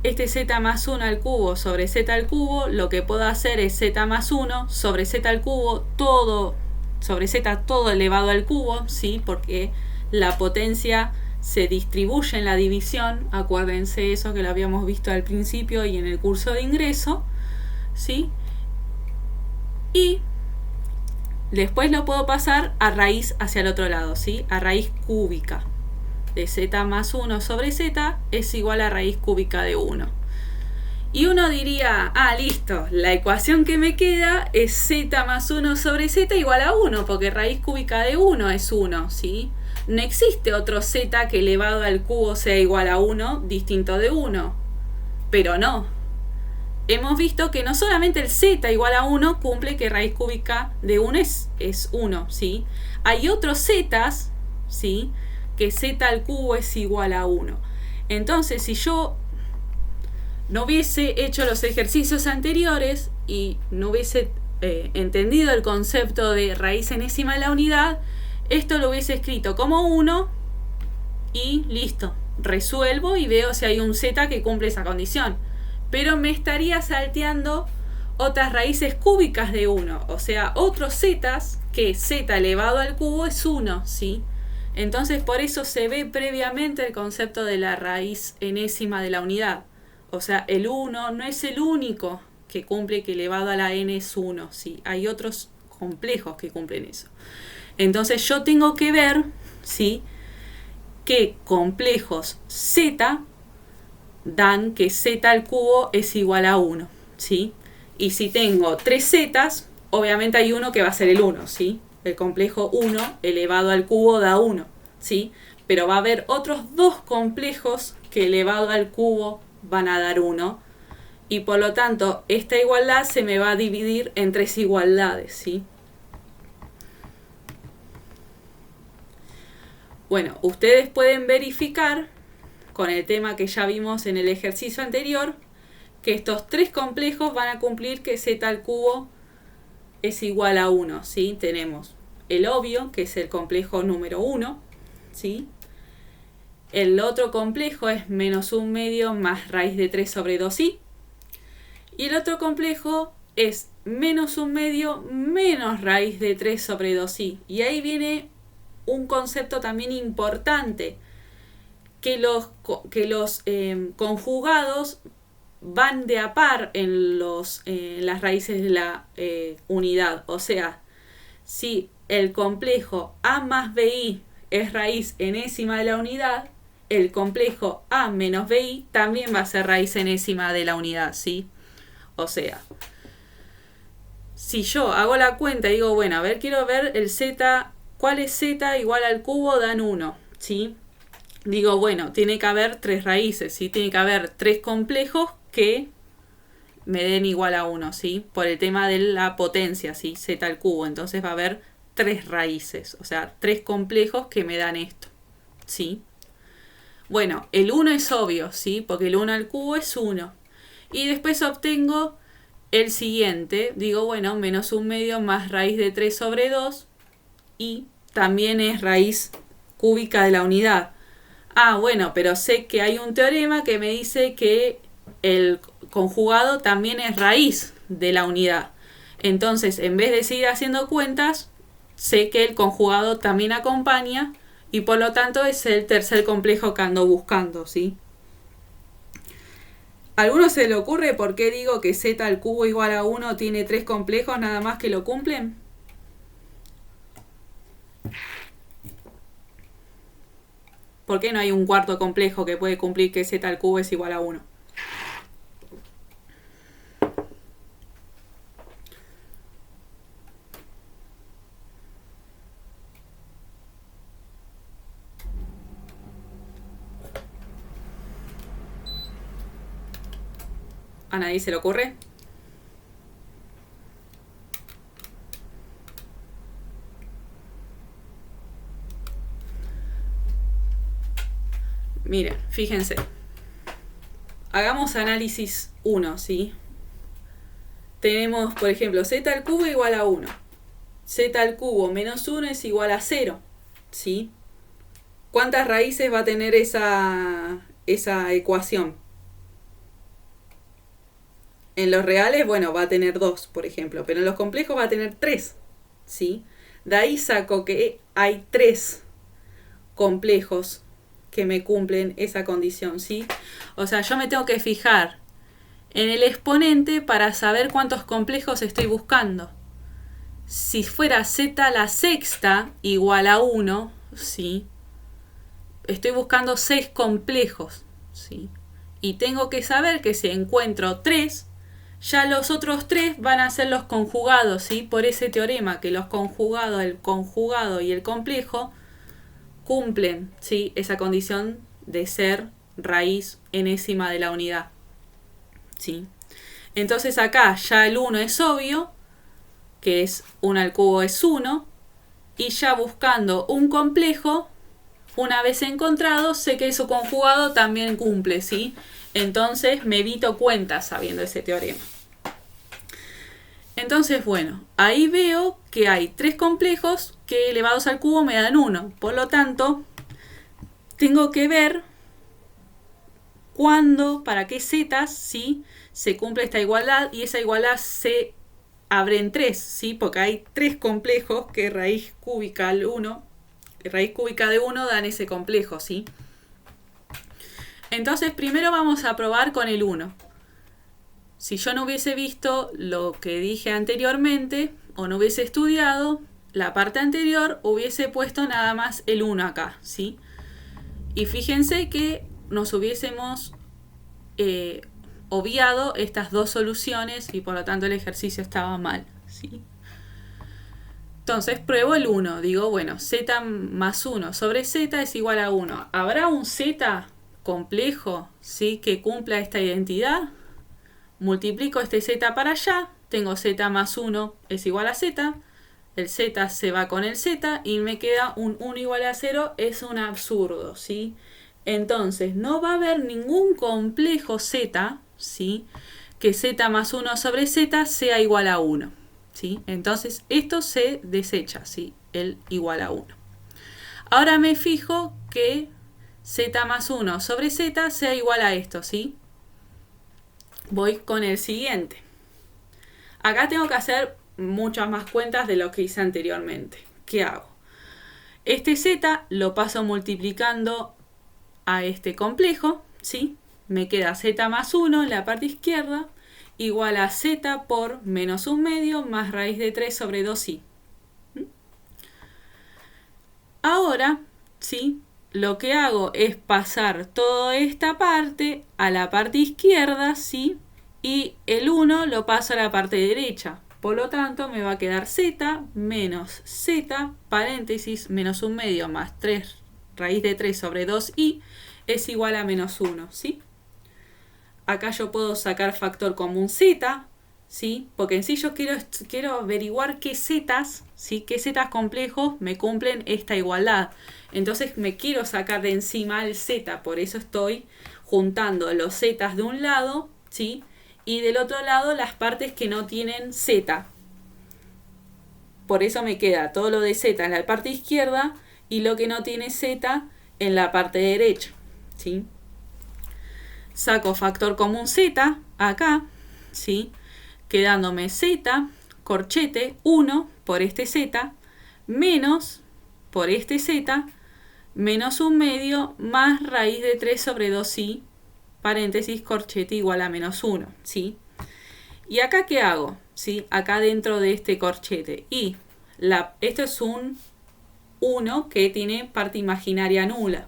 este z más 1 al cubo sobre z al cubo, lo que puedo hacer es z más 1 sobre z al cubo, todo sobre z todo elevado al cubo, ¿sí? Porque la potencia se distribuye en la división, acuérdense eso que lo habíamos visto al principio y en el curso de ingreso, ¿sí? Y después lo puedo pasar a raíz hacia el otro lado, ¿sí? A raíz cúbica de z más 1 sobre z es igual a raíz cúbica de 1. Y uno diría, listo, la ecuación que me queda es z más 1 sobre z igual a 1, porque raíz cúbica de 1 es 1, ¿sí? No existe otro z que elevado al cubo sea igual a 1 distinto de 1. Pero no. Hemos visto que no solamente el z igual a 1 cumple que raíz cúbica de 1 es 1, ¿sí? Hay otros z's, ¿sí? Que z al cubo es igual a 1. Entonces, si yo no hubiese hecho los ejercicios anteriores y no hubiese entendido el concepto de raíz enésima de la unidad, esto lo hubiese escrito como 1 y listo. Resuelvo y veo si hay un z que cumple esa condición. Pero me estaría salteando otras raíces cúbicas de 1, o sea, otros z's que z elevado al cubo es 1, ¿sí? Entonces por eso se ve previamente el concepto de la raíz enésima de la unidad. O sea, el 1 no es el único que cumple que elevado a la n es 1, ¿sí? Hay otros complejos que cumplen eso. Entonces yo tengo que ver, ¿sí?, qué complejos z dan que z al cubo es igual a 1, ¿sí? Y si tengo 3 z's, obviamente hay uno que va a ser el 1, ¿sí? El complejo 1 elevado al cubo da 1, ¿sí? Pero va a haber otros dos complejos que elevado al cubo van a dar 1. Y por lo tanto, esta igualdad se me va a dividir en 3 igualdades, ¿sí? Bueno, ustedes pueden verificar con el tema que ya vimos en el ejercicio anterior, que estos 3 complejos van a cumplir que z al cubo es igual a 1, ¿sí? Tenemos el obvio, que es el complejo número 1, ¿sí? El otro complejo es menos 1 medio más raíz de 3 sobre 2i. Y el otro complejo es menos 1 medio menos raíz de 3 sobre 2i. Y ahí viene un concepto también importante, que los conjugados van de a par en las raíces de la unidad. O sea, si el complejo a más bi es raíz enésima de la unidad, el complejo a menos bi también va a ser raíz enésima de la unidad, ¿sí? O sea, si yo hago la cuenta y digo, bueno, a ver, quiero ver el z, ¿cuál es z igual al cubo? Dan 1, ¿sí? Digo, bueno, tiene que haber 3 raíces, ¿sí? Tiene que haber 3 complejos que me den igual a 1, ¿sí? Por el tema de la potencia, ¿sí? Z al cubo. Entonces va a haber 3 raíces, o sea, 3 complejos que me dan esto, ¿sí? Bueno, el 1 es obvio, ¿sí? Porque el 1 al cubo es 1. Y después obtengo el siguiente. Digo, bueno, menos 1 medio más raíz de 3 sobre 2. Y también es raíz cúbica de la unidad. Bueno, pero sé que hay un teorema que me dice que el conjugado también es raíz de la unidad. Entonces, en vez de seguir haciendo cuentas, sé que el conjugado también acompaña y por lo tanto es el tercer complejo que ando buscando, ¿sí? ¿A alguno se le ocurre por qué digo que z al cubo igual a 1 tiene 3 complejos nada más que lo cumplen? ¿Por qué no hay un cuarto complejo que puede cumplir que z al cubo es igual a 1? ¿A nadie se le ocurre? Miren, fíjense. Hagamos análisis 1, ¿sí? Tenemos, por ejemplo, z al cubo igual a 1. Z al cubo menos 1 es igual a 0, ¿sí? ¿Cuántas raíces va a tener esa ecuación? En los reales, bueno, va a tener 2, por ejemplo, pero en los complejos va a tener 3, ¿sí? De ahí saco que hay 3 complejos que me cumplen esa condición, ¿sí? O sea, yo me tengo que fijar en el exponente para saber cuántos complejos estoy buscando. Si fuera z a la sexta igual a 1, ¿sí? Estoy buscando 6 complejos, ¿sí? Y tengo que saber que si encuentro 3, ya los otros 3 van a ser los conjugados, ¿sí? Por ese teorema que los conjugados, el conjugado y el complejo cumplen, ¿sí? Esa condición de ser raíz enésima de la unidad, ¿sí? Entonces acá ya el 1 es obvio, que es 1 al cubo es 1, y ya buscando un complejo, una vez encontrado, sé que su conjugado también cumple, ¿sí? Entonces me evito cuentas sabiendo ese teorema. Entonces, bueno, ahí veo que hay 3 complejos que elevados al cubo me dan 1. Por lo tanto, tengo que ver cuándo, para qué zetas, ¿sí? Se cumple esta igualdad, y esa igualdad se abre en 3, ¿sí? Porque hay 3 complejos que raíz cúbica al 1, raíz cúbica de 1 dan ese complejo, ¿sí? Entonces, primero vamos a probar con el 1. Si yo no hubiese visto lo que dije anteriormente, o no hubiese estudiado la parte anterior, hubiese puesto nada más el 1 acá, ¿sí? Y fíjense que nos hubiésemos obviado estas dos soluciones y por lo tanto el ejercicio estaba mal, ¿sí? Entonces pruebo el 1, digo, bueno, z más 1 sobre z es igual a 1. ¿Habrá un z complejo, ¿sí?, que cumpla esta identidad? Multiplico este z para allá, tengo z más 1 es igual a z, el z se va con el z y me queda un 1 igual a 0, es un absurdo, ¿sí? Entonces no va a haber ningún complejo z, ¿sí?, que z más 1 sobre z sea igual a 1, ¿sí? Entonces esto se desecha, ¿sí?, el igual a 1. Ahora me fijo que z más 1 sobre z sea igual a esto, ¿sí? Voy con el siguiente. Acá tengo que hacer muchas más cuentas de lo que hice anteriormente. ¿Qué hago? Este z lo paso multiplicando a este complejo, ¿sí? Me queda z más 1 en la parte izquierda igual a z por menos 1 medio más raíz de 3 sobre 2i. Ahora, ¿sí?, lo que hago es pasar toda esta parte a la parte izquierda, ¿sí?, y el 1 lo paso a la parte derecha. Por lo tanto, me va a quedar z menos z, paréntesis, menos 1 medio más 3 raíz de 3 sobre 2i es igual a menos 1, ¿sí? Acá yo puedo sacar factor común z, ¿sí? Porque en sí yo quiero averiguar qué zetas, ¿sí?, qué zetas complejos me cumplen esta igualdad. Entonces me quiero sacar de encima el z, por eso estoy juntando los zetas de un lado, ¿sí?, y del otro lado las partes que no tienen z. Por eso me queda todo lo de z en la parte izquierda y lo que no tiene z en la parte derecha, ¿sí? Saco factor común z acá, ¿sí?, quedándome z, corchete, 1 por este z, menos por este z, menos 1 medio más raíz de 3 sobre 2i, paréntesis, corchete igual a menos 1, ¿sí? ¿Y acá qué hago? ¿Sí? Acá dentro de este corchete. Y esto es un 1 que tiene parte imaginaria nula.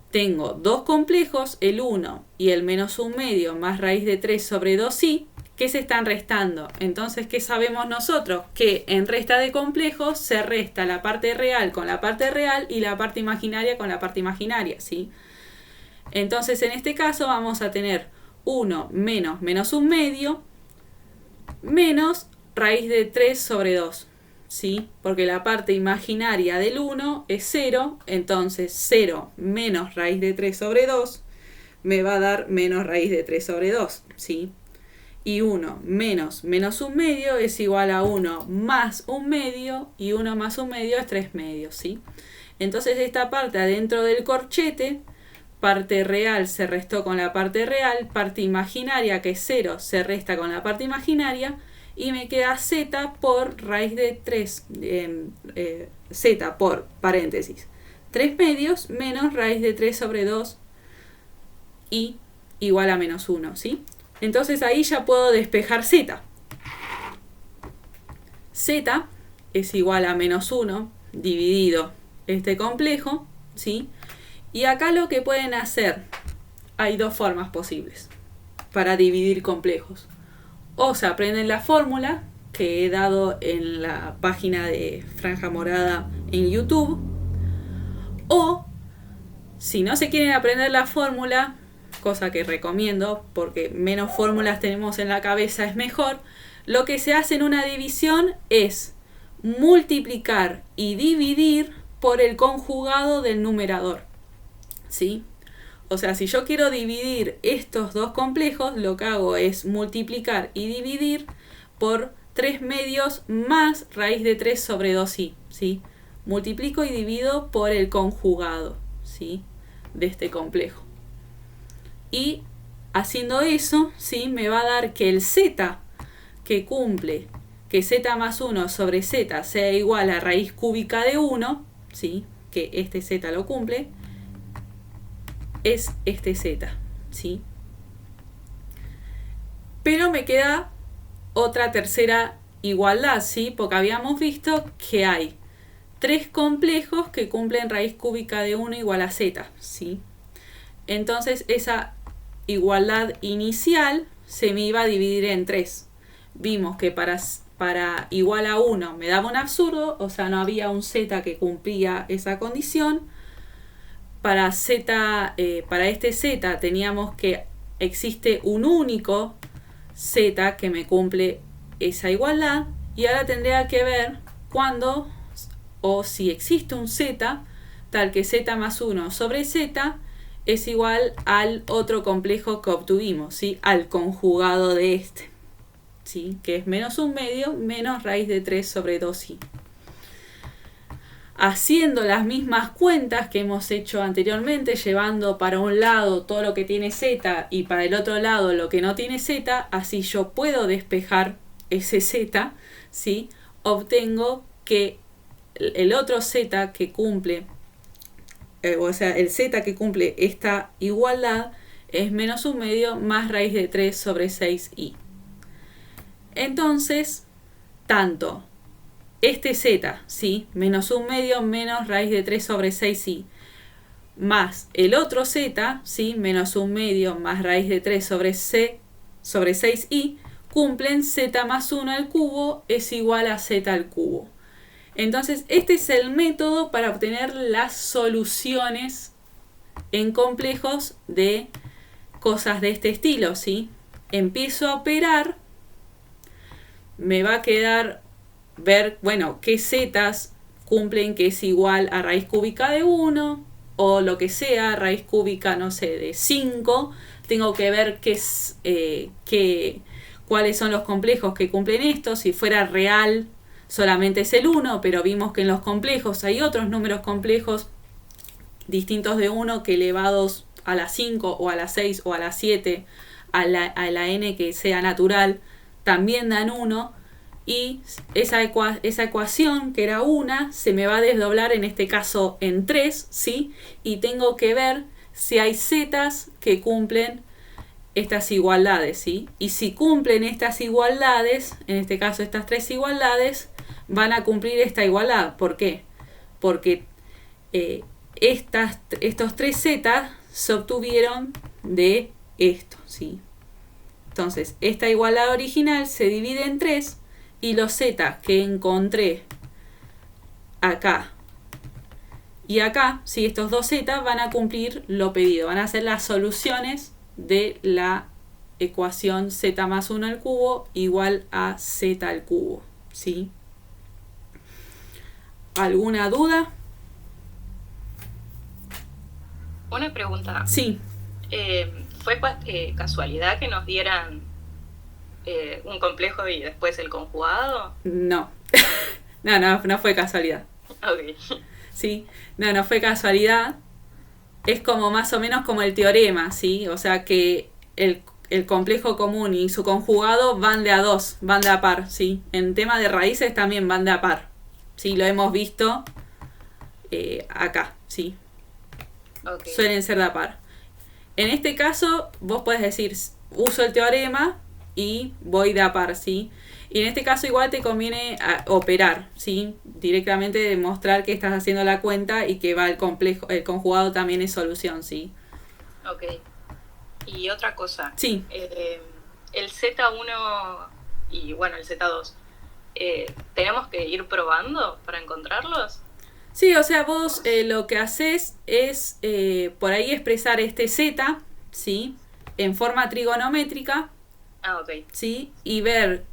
Tengo dos complejos, el 1 y el menos 1 medio más raíz de 3 sobre 2i, que se están restando. Entonces, ¿qué sabemos nosotros? Que en resta de complejos se resta la parte real con la parte real y la parte imaginaria con la parte imaginaria, ¿sí? Entonces, en este caso vamos a tener 1 menos menos 1/2 menos raíz de 3 sobre 2. ¿Sí? Porque la parte imaginaria del 1 es 0, entonces 0 menos raíz de 3 sobre 2 me va a dar menos raíz de 3 sobre 2. ¿Sí? Y 1 menos menos 1/2 es igual a 1 más 1/2 y 1 más 1/2 es 3/2. ¿Sí? Entonces esta parte adentro del corchete, parte real se restó con la parte real, parte imaginaria que es 0 se resta con la parte imaginaria y me queda z por raíz de 3, z por paréntesis 3/2 menos raíz de 3 sobre 2 y igual a menos 1. ¿Sí? Entonces ahí ya puedo despejar z. Z es igual a menos 1 dividido este complejo, ¿sí? Y acá lo que pueden hacer, hay dos formas posibles para dividir complejos. O se aprenden la fórmula que he dado en la página de Franja Morada en YouTube, o si no se quieren aprender la fórmula, cosa que recomiendo porque menos fórmulas tenemos en la cabeza es mejor, lo que se hace en una división es multiplicar y dividir por el conjugado del numerador. ¿Sí? O sea, si yo quiero dividir estos dos complejos, lo que hago es multiplicar y dividir por 3/2 más raíz de 3 sobre 2i. ¿Sí? Multiplico y divido por el conjugado, ¿sí? De este complejo. Y haciendo eso, ¿sí? Me va a dar que el z que cumple que z más 1 sobre z sea igual a raíz cúbica de 1, ¿sí? Que este z lo cumple, es este z, ¿sí? Pero me queda otra tercera igualdad, ¿sí? Porque habíamos visto que hay 3 complejos que cumplen raíz cúbica de 1 igual a z, ¿sí? Entonces esa igualdad inicial se me iba a dividir en 3. Vimos que para igual a 1 me daba un absurdo, o sea, no había un z que cumplía esa condición. Para este z teníamos que existe un único z que me cumple esa igualdad, y ahora tendría que ver cuándo o si existe un z tal que z más 1 sobre z es igual al otro complejo que obtuvimos, ¿sí? Al conjugado de este, ¿sí? Que es menos 1/2 menos raíz de 3 sobre 2i. Haciendo las mismas cuentas que hemos hecho anteriormente, llevando para un lado todo lo que tiene z y para el otro lado lo que no tiene z, así yo puedo despejar ese z, ¿sí? Obtengo que el otro z que cumple, o sea, el z que cumple esta igualdad es menos 1/2 más raíz de 3 sobre 6i. Entonces, tanto este z, ¿sí? Menos 1/2 menos raíz de 3 sobre 6i, más el otro z, ¿sí? Menos 1/2 más raíz de 3 sobre 6i, cumplen z más 1 al cubo es igual a z al cubo. Entonces, este es el método para obtener las soluciones en complejos de cosas de este estilo, ¿sí? Empiezo a operar, me va a quedar ver, bueno, qué zetas cumplen que es igual a raíz cúbica de 1, o lo que sea, raíz cúbica, no sé, de 5. Tengo que ver cuáles son los complejos que cumplen esto. Si fuera real, solamente es el 1, pero vimos que en los complejos hay otros números complejos distintos de 1 que elevados a la 5 o a la 6 o a la 7 a la n que sea natural también dan 1, y esa ecuación que era 1 se me va a desdoblar en este caso en 3, ¿sí? Y tengo que ver si hay zetas que cumplen estas igualdades, ¿sí? Y si cumplen estas igualdades, en este caso estas 3 igualdades, van a cumplir esta igualdad. ¿Por qué? Porque estos 3 zetas se obtuvieron de esto, ¿sí? Entonces, esta igualdad original se divide en 3 y los zetas que encontré acá y acá, estos dos zetas van a cumplir lo pedido, van a ser las soluciones de la ecuación z más 1 al cubo igual a z al cubo, ¿sí? ¿Alguna duda? Una pregunta. Sí. ¿Fue casualidad que nos dieran un complejo y después el conjugado? No. No fue casualidad. Ok. ¿Sí? No fue casualidad. Es como más o menos como el teorema, ¿sí? O sea que el complejo común y su conjugado van de a dos, van de a par, ¿sí? En tema de raíces también van de a par. Sí, lo hemos visto acá, ¿sí? Okay. Suelen ser de a par. En este caso, vos podés decir, uso el teorema y voy de a par, ¿sí? Y en este caso igual te conviene operar, ¿sí? Directamente demostrar que estás haciendo la cuenta y que va el conjugado también es solución, ¿sí? Ok. Y otra cosa. Sí. El Z1 y bueno, el Z2, ¿tenemos que ir probando para encontrarlos? Sí, o sea, vos lo que haces es por ahí expresar este Z, ¿sí? En forma trigonométrica, Ok. ¿sí? Y ver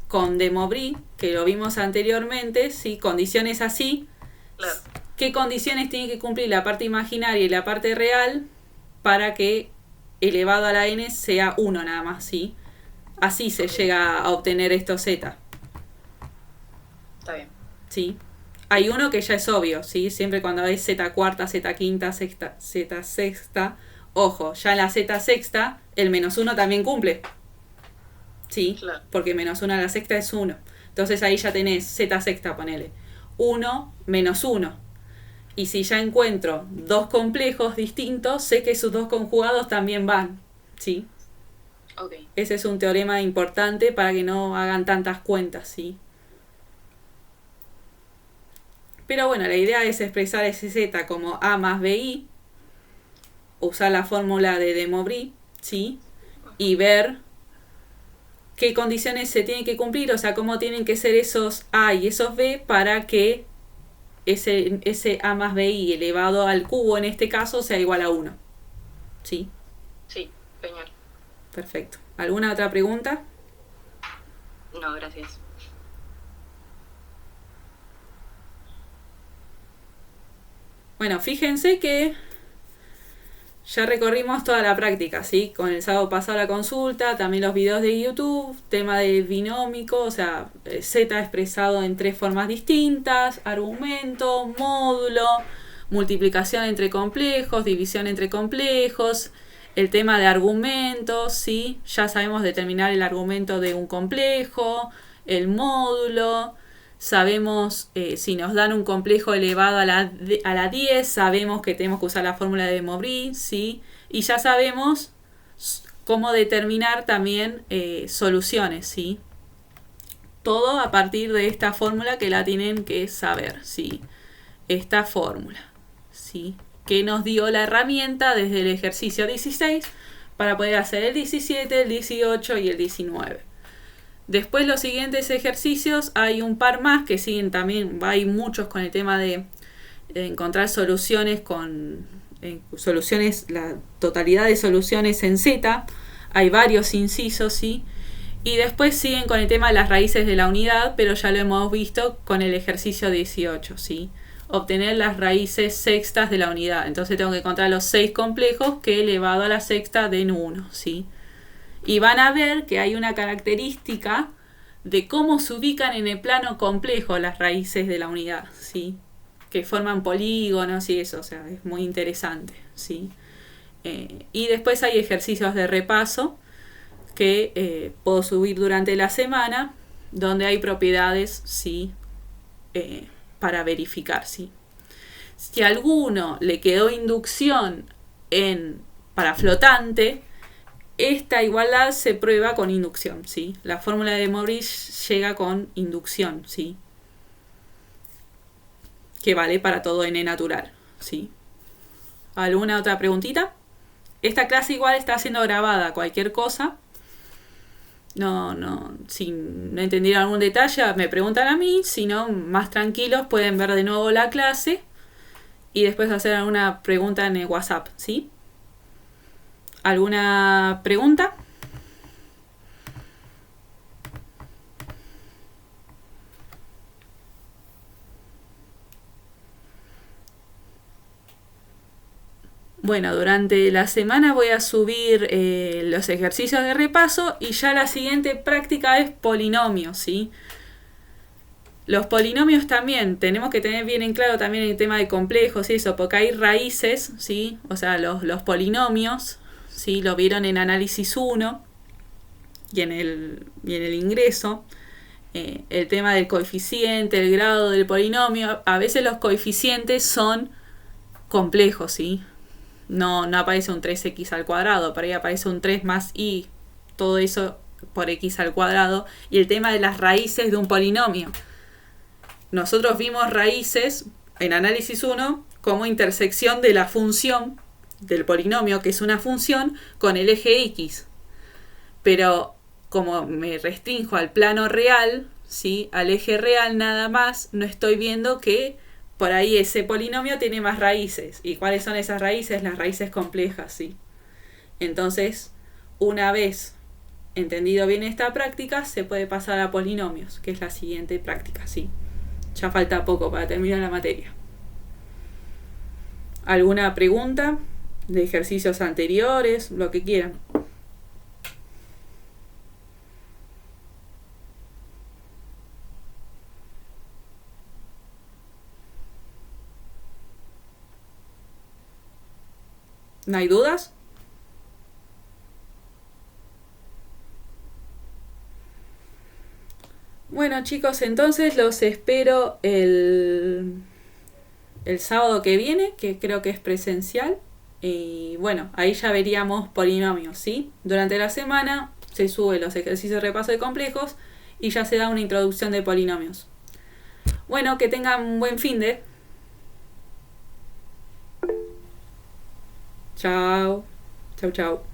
con De Moivre, que lo vimos anteriormente, ¿sí? Condiciones así. Claro. ¿Qué condiciones tiene que cumplir la parte imaginaria y la parte real para que elevado a la n sea 1 nada más, ¿sí? Así se llega a obtener estos Z. Está bien. ¿Sí? Hay uno que ya es obvio, ¿sí? Siempre cuando hay Z cuarta, Z quinta, Z sexta, ojo, ya en la Z sexta el menos 1 también cumple. ¿Sí? Claro. Porque menos 1 a la sexta es 1. Entonces ahí ya tenés Z sexta, ponele. 1 menos 1. Y si ya encuentro dos complejos distintos, sé que sus dos conjugados también van. ¿Sí? Ok. Ese es un teorema importante para que no hagan tantas cuentas, ¿sí? Pero bueno, la idea es expresar ese Z como A más BI, usar la fórmula de De Moivre, ¿sí? Y ver qué condiciones se tienen que cumplir, o sea, cómo tienen que ser esos A y esos B para que ese A más BI elevado al cubo en este caso sea igual a 1. ¿Sí? Sí, genial. Perfecto. ¿Alguna otra pregunta? No, gracias. Bueno, fíjense que ya recorrimos toda la práctica, ¿sí? Con el sábado pasado la consulta, también los videos de YouTube, tema del binómico, o sea, Z expresado en 3 formas distintas, argumento, módulo, multiplicación entre complejos, división entre complejos, el tema de argumentos, ¿sí? Ya sabemos determinar el argumento de un complejo, el módulo. Sabemos, si nos dan un complejo elevado a la 10, sabemos que tenemos que usar la fórmula de De Moivre, ¿sí? Y ya sabemos cómo determinar también soluciones, ¿sí? Todo a partir de esta fórmula que la tienen que saber, ¿sí? Esta fórmula, ¿sí? Que nos dio la herramienta desde el ejercicio 16 para poder hacer el 17, el 18 y el 19. Después los siguientes ejercicios hay un par más que siguen también, hay muchos con el tema de encontrar soluciones la totalidad de soluciones en Z, hay varios incisos, ¿sí? Y después siguen con el tema de las raíces de la unidad, pero ya lo hemos visto con el ejercicio 18, ¿sí? Obtener las raíces sextas de la unidad. Entonces tengo que encontrar los 6 complejos que elevado a la sexta den 1, ¿sí? Y van a ver que hay una característica de cómo se ubican en el plano complejo las raíces de la unidad, ¿sí? Que forman polígonos y eso, o sea, es muy interesante, ¿sí? Y después hay ejercicios de repaso que puedo subir durante la semana, donde hay propiedades, ¿sí? Para verificar, ¿sí? Si a alguno le quedó inducción para flotante, esta igualdad se prueba con inducción, ¿sí? La fórmula de De Moivre llega con inducción, ¿sí? Que vale para todo n natural, ¿sí? ¿Alguna otra preguntita? Esta clase igual está siendo grabada, cualquier cosa. Si no entendieron algún detalle, me preguntan a mí. Si no, más tranquilos, pueden ver de nuevo la clase y después hacer alguna pregunta en el WhatsApp, ¿sí? ¿Alguna pregunta? Bueno, durante la semana voy a subir los ejercicios de repaso y ya la siguiente práctica es polinomios, ¿sí? Los polinomios también, tenemos que tener bien en claro también el tema de complejos y eso, porque hay raíces, ¿sí? O sea, los polinomios, ¿sí? Lo vieron en análisis 1 y en el ingreso. El tema del coeficiente, el grado del polinomio, a veces los coeficientes son complejos, ¿sí? No aparece un 3x al cuadrado, por ahí aparece un 3 más y, todo eso por x al cuadrado. Y el tema de las raíces de un polinomio. Nosotros vimos raíces en análisis 1 como intersección de la función del polinomio, que es una función, con el eje x. Pero como me restrinjo al plano real, ¿sí? Al eje real nada más, no estoy viendo que por ahí ese polinomio tiene más raíces. ¿Y cuáles son esas raíces? Las raíces complejas, ¿sí? Entonces, una vez entendido bien esta práctica, se puede pasar a polinomios, que es la siguiente práctica, ¿sí? Ya falta poco para terminar la materia. ¿Alguna pregunta de ejercicios anteriores? Lo que quieran. ¿No hay dudas? Bueno, chicos, entonces los espero el sábado que viene, que creo que es presencial. Y bueno, ahí ya veríamos polinomios, ¿sí? Durante la semana se suben los ejercicios de repaso de complejos y ya se da una introducción de polinomios. Bueno, que tengan un buen finde. Chao. Chau, chau.